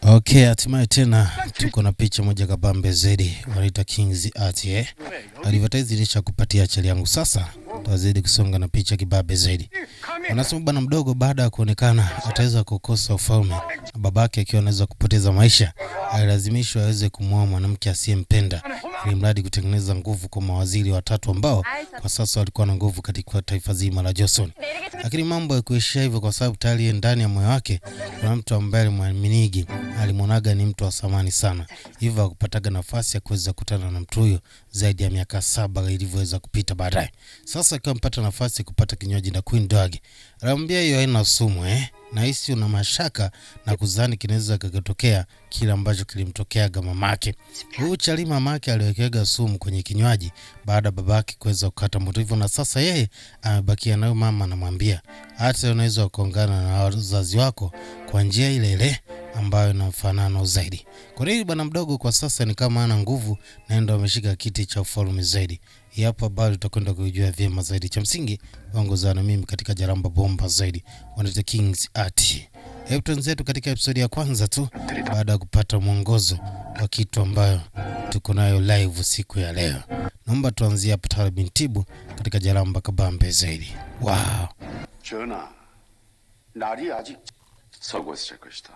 Okay, hatimaye tena tuko na picha moja kabambe zaidi, wanaita Kings Art advertise ilisha kupatia chali yangu. Sasa tuzidi kusonga na picha kibabe zaidi. Wanasema bwana mdogo baada ya kuonekana ataweza kukosa ufalme, babake akiwa anaweza kupoteza maisha, alilazimishwa aweze kumuoa mwanamke asiyempenda ili mradi kutengeneza nguvu kwa mawaziri watatu ambao kwa sasa walikuwa na nguvu katika taifa zima la Joseon. Lakini mambo yakuishia hivyo kwa sababu tayari ndani ya moyo wake kuna mtu ambaye alimwaminigi, alimuonaga ni mtu wa thamani sana. Hivyo akupataga nafasi ya kuweza kukutana na mtu huyo zaidi ya miaka 7 ilivyoweza kupita baadaye. Sasa akiwa mpata nafasi kupata kinywaji na Queen Dog, anamwambia hiyo haina sumu na hisi una mashaka na kuzani kinaweza kikatokea kile ambacho kilimtokeaga mamake. Huyu chali mamake aliwekega sumu kwenye kinywaji baada babake kuweza kukata moto hivyo, na sasa yeye amebakia nayo. Mama anamwambia hata unaweza kuungana na wazazi wako kwa njia ile ile ambayo inafanana zaidi. Kwa hiyo bwana mdogo kwa sasa ni kama ana nguvu na ndio ameshika kiti cha ufalme zaidi. Hapa bado tutakwenda kujua vyema zaidi. Cha msingi waongozana mimi katika jaramba bomba zaidi, wanaita Kings Art. Hebu tuanzetu katika episode ya kwanza tu baada ya kupata mwongozo wa kitu ambayo tuko nayo live siku ya leo. Naomba tuanzie hapa Talabintibu katika jaramba kabambe zaidi. Wow. 전하, 날이 아직 서고 있을 것이다.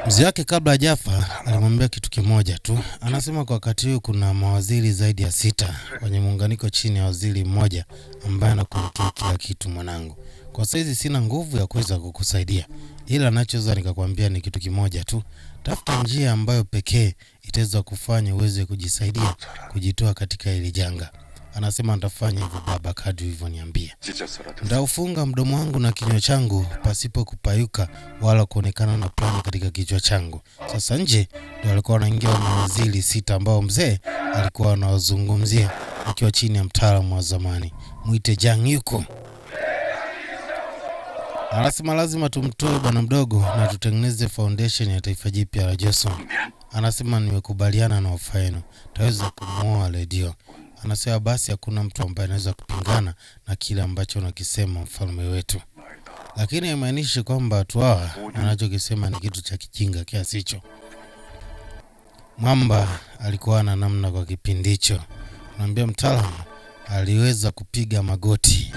Mzee wake kabla hajafa alimwambia kitu kimoja tu. Anasema kwa wakati huu kuna mawaziri zaidi ya 6 kwenye muunganiko chini ya waziri mmoja ambaye anakuletea kila kitu mwanangu. Kwa saizi sina nguvu ya kuweza kukusaidia, ila anachoweza nikakwambia ni kitu kimoja tu. Tafuta njia ambayo pekee itaweza kufanya uweze kujisaidia kujitoa katika hili janga. Anasema nitafanya hivyo baba kadri hivyo niambia. Nitaufunga mdomo wangu na kinywa changu pasipo kupayuka wala kuonekana na plani katika kichwa changu. Sasa nje ndio alikuwa wanaingia mawaziri 6 ambao mzee alikuwa anawazungumzia akiwa chini ya mtaalamu wa zamani muite Jang Yuko. Anasema lazima tumtoe bwana mdogo na tutengeneze foundation ya taifa jipya la Joseon. Anasema nimekubaliana na ofa yenu, taweza kumuoa Ledio. Anasema basi hakuna mtu ambaye anaweza kupingana na kile ambacho unakisema mfalme wetu. Lakini haimaanishi kwamba watu hawa anachokisema ni kitu cha kijinga kiasi hicho. Mwamba alikuwa na namna kwa kipindi hicho. Naambia mtaalamu aliweza kupiga magoti.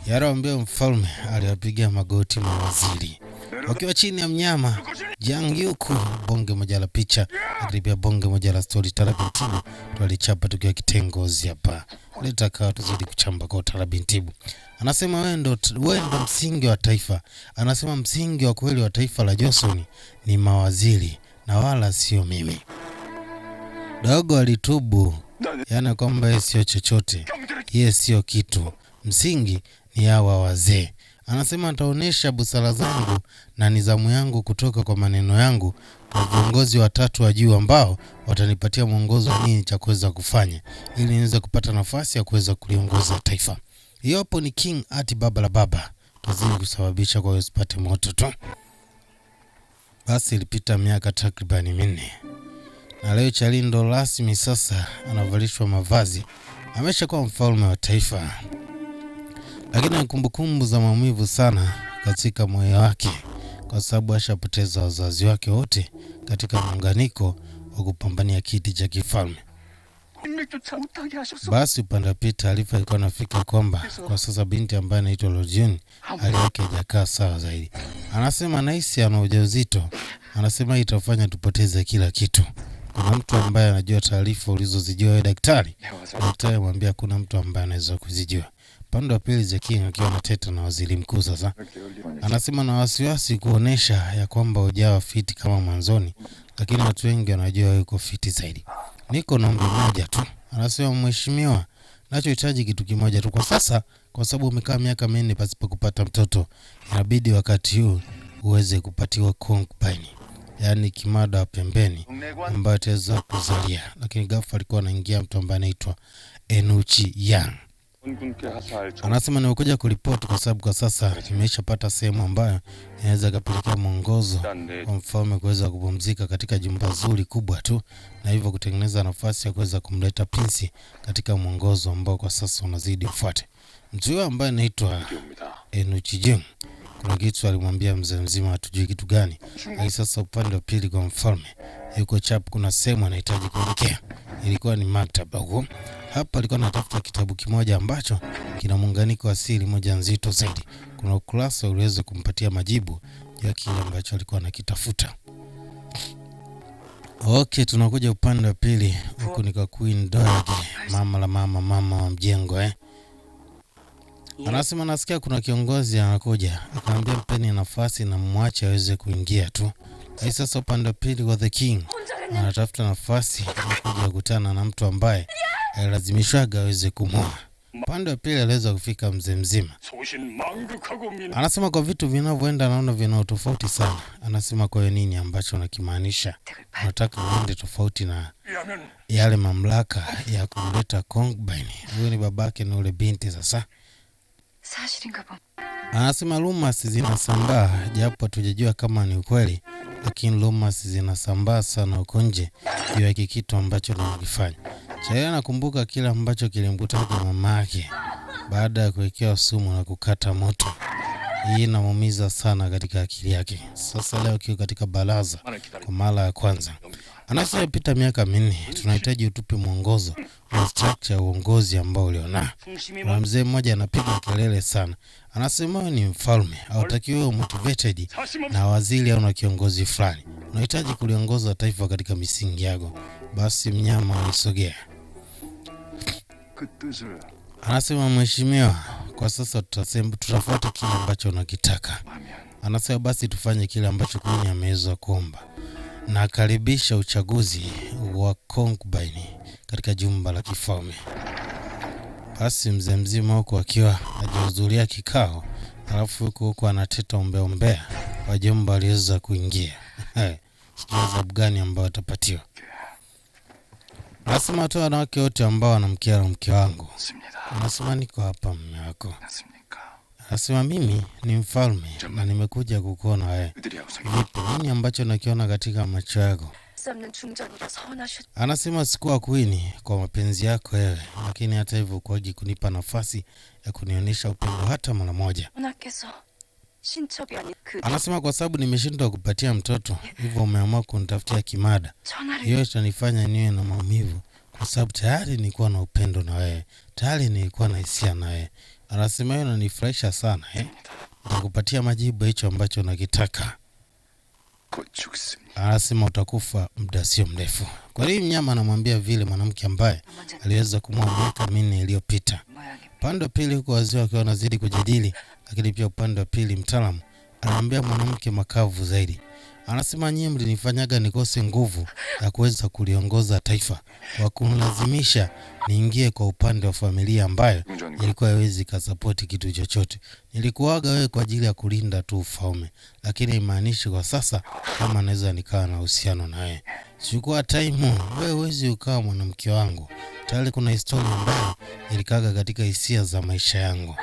Yaraambia mfalme aliwapiga magoti mawaziri wakiwa chini ya mnyama Jang Yuko. Bonge moja la picha, akaribia bonge moja la story. Tarabintibu tulichapa tukiwa kitengozi hapa. Leta kawa tuzidi kuchamba kwa Tarabintibu. Anasema wewe ndo msingi wa taifa. Anasema msingi wa kweli wa taifa la Joseon ni mawaziri na wala sio mimi. Dogo alitubu, yana kwamba yeye sio chochote, yeye sio kitu. Msingi ni hawa wazee. Anasema nitaonesha busara zangu na nizamu yangu kutoka kwa maneno yangu kwa viongozi watatu wa juu ambao watanipatia mwongozo nini cha kuweza kufanya ili niweze kupata nafasi ya kuweza kuliongoza taifa. Hiyo hapo ni King Art baba la baba. Tuzidi kusababisha kwa usipate moto tu. Basi ilipita miaka takriban 4. Na leo Chalindo rasmi sasa anavalishwa mavazi. Ameshakuwa mfalme wa taifa. Lakini kumbukumbu za maumivu sana katika moyo wake kwa sababu ashapoteza wazazi wake wote katika muunganiko wa kupambania kiti cha kifalme. Basi upande pita taarifa ilikuwa inafika kwamba kwa sasa binti ambaye anaitwa Lojun hali yake haijakaa sawa zaidi. Anasema anahisi ana ujauzito. Anasema itafanya tupoteze kila kitu. Kuna mtu ambaye anajua taarifa ulizozijua wewe daktari. Daktari amwambia kuna mtu ambaye anaweza kuzijua. Pande wa pili Zeking akiwa anateta na waziri mkuu sasa. Anasema na wasiwasi kuonesha ya kwamba hujawa fiti kama mwanzoni, lakini watu wengi wanajua yuko fiti zaidi. Niko na ombi moja tu. Anasema mheshimiwa, nachohitaji kitu kimoja tu kwa sasa, kwa sababu umekaa miaka 4 pasipo kupata mtoto. Inabidi wakati huu uweze kupatiwa concubine, yani kimada wa pembeni ambaye ataweza kuzalia. Lakini ghafla alikuwa anaingia mtu ambaye anaitwa Enuchi Yang. 원군께 하사할 정 Anasema nimekuja kuripoti kwa sababu kwa sasa nimeshapata sehemu ambayo inaweza kupelekea mwongozo wa mfalme kuweza kupumzika katika jumba zuri kubwa tu, na hivyo kutengeneza nafasi ya kuweza kumleta prinsi katika mwongozo ambao kwa sasa unazidi ufuate. Mtu huyo ambaye anaitwa Enuchijung, kuna kitu alimwambia mzee mzima, hatujui kitu gani. Hadi sasa upande wa pili kwa mfalme yuko chap, kuna sehemu anahitaji kuelekea. Ilikuwa ni maktaba huko. Hapa alikuwa anatafuta kitabu kimoja ambacho kina muunganiko wa siri moja nzito zaidi. Kuna ukurasa uliweza kumpatia majibu ya kile ambacho alikuwa anakitafuta. Okay, tunakuja upande wa pili. Huku ni kwa Queen Doge, mama wa mjengo Anasema nasikia kuna kiongozi anakuja. Akamwambia mpeni nafasi na mwache aweze kuingia tu. Hadi sasa upande wa pili wa The King anatafuta nafasi ya kuja kukutana na mtu ambaye alilazimishwaga aweze kumwoa. Upande wa pili aliweza kufika mzee mzima. Anasema kwa vitu vinavyoenda naona vina tofauti sana. Anasema kwa nini ambacho unakimaanisha? Nataka uende tofauti na yale mamlaka ya kumleta concubine. Huyo ni babake na ule binti sasa. Anasema rumors zinasambaa, japo tujajua kama ni ukweli, lakini rumors zinasambaa sana huko nje juu ya kitu ambacho anakifanya. Chaya anakumbuka kile ambacho kilimkuta kwa mama yake baada ya kuwekewa sumu na kukata moto. Hii inamuumiza sana katika akili yake. Sasa leo kiko katika baraza kwa mara ya kwanza. Anasema pita miaka 4, tunahitaji utupe mwongozo wa structure ya uongozi ambao uliona. Na mzee mmoja anapiga kelele sana. Anasema ni mfalme, hautakiwi motivated na waziri au na kiongozi fulani. Unahitaji kuliongoza taifa katika misingi yako. Basi mnyama alisogea. Anasema mheshimiwa, kwa sasa tutafuata kile ambacho unakitaka. Anasema basi tufanye kile ambacho Queen ameweza kuomba. Na karibisha uchaguzi wa concubine katika jumba la kifalme. Basi mzee mzima huko akiwa hajahudhuria kikao, alafu huko anateta ombea wajomba aliweza kuingia. Sijui adhabu gani ambao atapatiwa. Anasema tu wanawake wote ambao wanamkera mke wangu. Anasema niko hapa mume wako. Anasema mimi ni mfalme na nimekuja kukuona wewe. Vipi, nini ambacho nakiona katika macho yako? Anasema sikuwa Queen kwa mapenzi yako wewe, lakini hata hivyo kwaji kunipa nafasi ya kunionyesha upendo hata mara moja. Anasema kwa sababu nimeshindwa kupatia mtoto, hivyo umeamua kunitafutia kimada. Hiyo itanifanya niwe na maumivu kwa sababu tayari nilikuwa na upendo na wewe. Tayari nilikuwa na hisia na wewe. Anasema hiyo inanifurahisha sana Nitakupatia majibu hicho ambacho unakitaka. Anasema utakufa muda sio mrefu. Kwa hiyo mnyama anamwambia vile mwanamke ambaye aliweza kumwoa miaka 4 iliyopita. Upande wa pili huko wazee wakiwa wanazidi kujadili, lakini pia upande wa pili mtaalamu anamwambia mwanamke makavu zaidi. Anasema nyinyi mlinifanyaga nikose nguvu ya kuweza kuliongoza taifa kwa kunilazimisha niingie kwa upande wa familia ambayo ilikuwa haiwezi kusupport kitu chochote. Nilikuaga wewe kwa ajili ya kulinda tu ufalme, lakini imaanishi kwa sasa kama naweza nikawa na uhusiano na wewe. Chukua time, wewe huwezi ukawa mwanamke wangu. Tayari kuna historia ambayo ilikaga katika hisia za maisha yangu.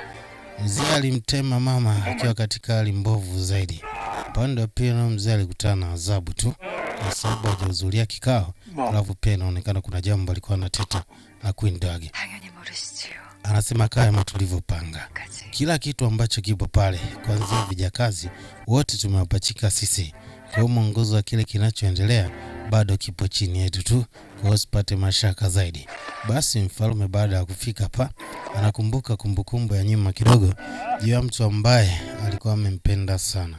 Mzee alimtema mama akiwa katika hali mbovu zaidi. Upande wa pili mzee alikutana na adhabu tu kwa sababu hajahudhuria kikao. Alafu pia inaonekana kuna jambo alikuwa anateta na Queen Doge. Anasema kama tulivyopanga. Kila kitu ambacho kipo pale, kuanzia vijakazi wote tumewapachika sisi. Kwa mwongozo wa kile kinachoendelea bado kipo chini yetu tu, kwa usipate mashaka zaidi. Basi mfalme baada ya kufika hapa anakumbuka kumbukumbu ya nyuma kidogo juu ya mtu ambaye alikuwa amempenda sana.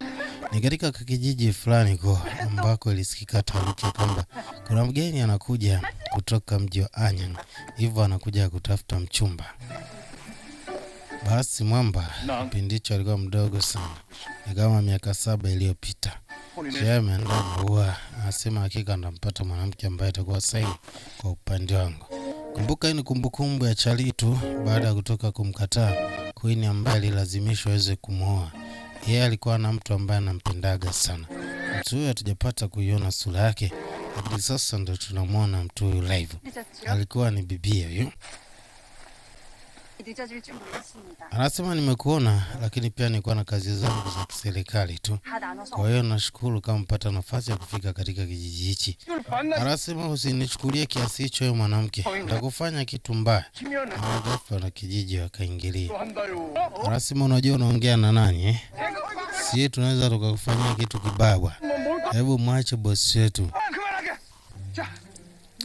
Ni katika kijiji fulani kwa ambako ilisikika taarifa kwamba kuna mgeni anakuja kutoka mji wa Anyang, hivyo anakuja kutafuta mchumba. Basi mwamba kipindi hicho alikuwa mdogo sana, ni kama miaka 7 iliyopita. Yeye ameandaa maua, anasema hakika ndampata mwanamke ambaye atakuwa sahihi kwa upande wangu. Kumbuka hii ni kumbukumbu ya Charlie tu baada ya kutoka kumkataa Queen ambaye alilazimishwa aweze kumwoa. Yeye alikuwa na mtu ambaye anampendaga sana. Mtu huyo hatujapata kuiona sura yake, lakini sasa ndo tunamwona mtu huyo live. Alikuwa ni bibi huyo. 늦어질 줄 몰랐습니다. Anasema nimekuona, lakini pia nilikuwa na kazi zangu za kiserikali tu. 다 나눠서 Kwa hiyo nashukuru kama mpata nafasi ya kufika katika kijiji hichi. Anasema usinichukulie kiasi hicho wewe mwanamke, nitakufanya kitu mbaya. Ghafla na kijiji wakaingilia. Anasema unajua unaongea na nani eh? Si tunaweza tukakufanyia kitu kibaya bwana. Hebu mwache bosi wetu.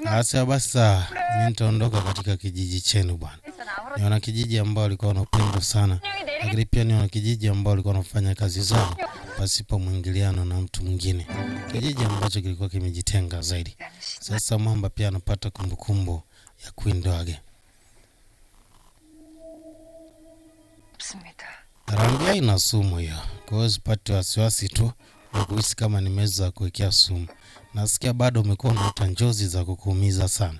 Anasema basi mimi nitaondoka katika kijiji chenu bwana. Ni wana kijiji ambao walikuwa wanapenda sana. Lakini pia ni wana kijiji ambao walikuwa wanafanya kazi zao pasipo mwingiliano na mtu mwingine. Kijiji ambacho kilikuwa kimejitenga zaidi. Sasa Mwamba pia anapata kumbukumbu ya Queen Dog. 없습니다. Rangi ina sumu hiyo. Kwa hiyo sipati wasiwasi tu na kuhisi kama nimeweza kuwekea sumu. Nasikia bado umekuwa unaota njozi za kukuumiza sana.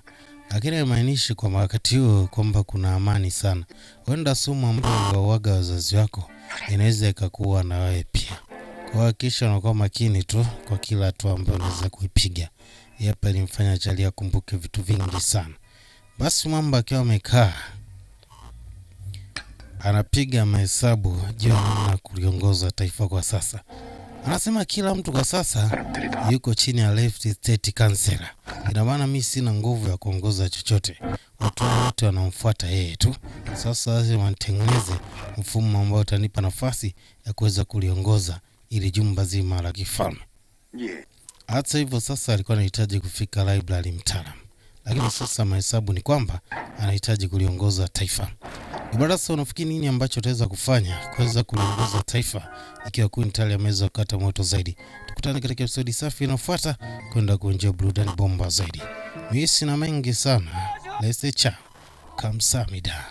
Lakini haimaanishi kwa wakati huo kwamba kuna amani sana. Huenda sumu ambayo uliwaga wazazi wako inaweza ikakuwa na wewe pia. Kwa hakikisha unakuwa makini tu kwa kila hatua ambayo unaweza kuipiga. Hapa ilimfanya Charlie akumbuke vitu vingi sana. Basi Mwamba akiwa amekaa anapiga mahesabu juu ya namna kuliongoza taifa kwa sasa. Anasema kila mtu kwa sasa yuko chini ya left state councilor. Ina maana mimi sina nguvu ya kuongoza chochote. Watu wote wanamfuata yeye tu. Sasa lazima nitengeneze mfumo ambao utanipa nafasi ya kuweza kuliongoza ili jumba zima la kifalme. Hata hivyo sasa alikuwa anahitaji kufika library mtaalamu. Lakini sasa mahesabu ni kwamba anahitaji kuliongoza taifa. Ibarasa, unafikiri nini ambacho utaweza kufanya kuweza kuliongoza taifa ikiwa Queen Tally ameweza kukata moto zaidi? Tukutane katika episodi safi inayofuata kwenda kuenjoy burudani bomba zaidi. Mimi sina mengi sana. Let's say ciao. Kamsahamnida.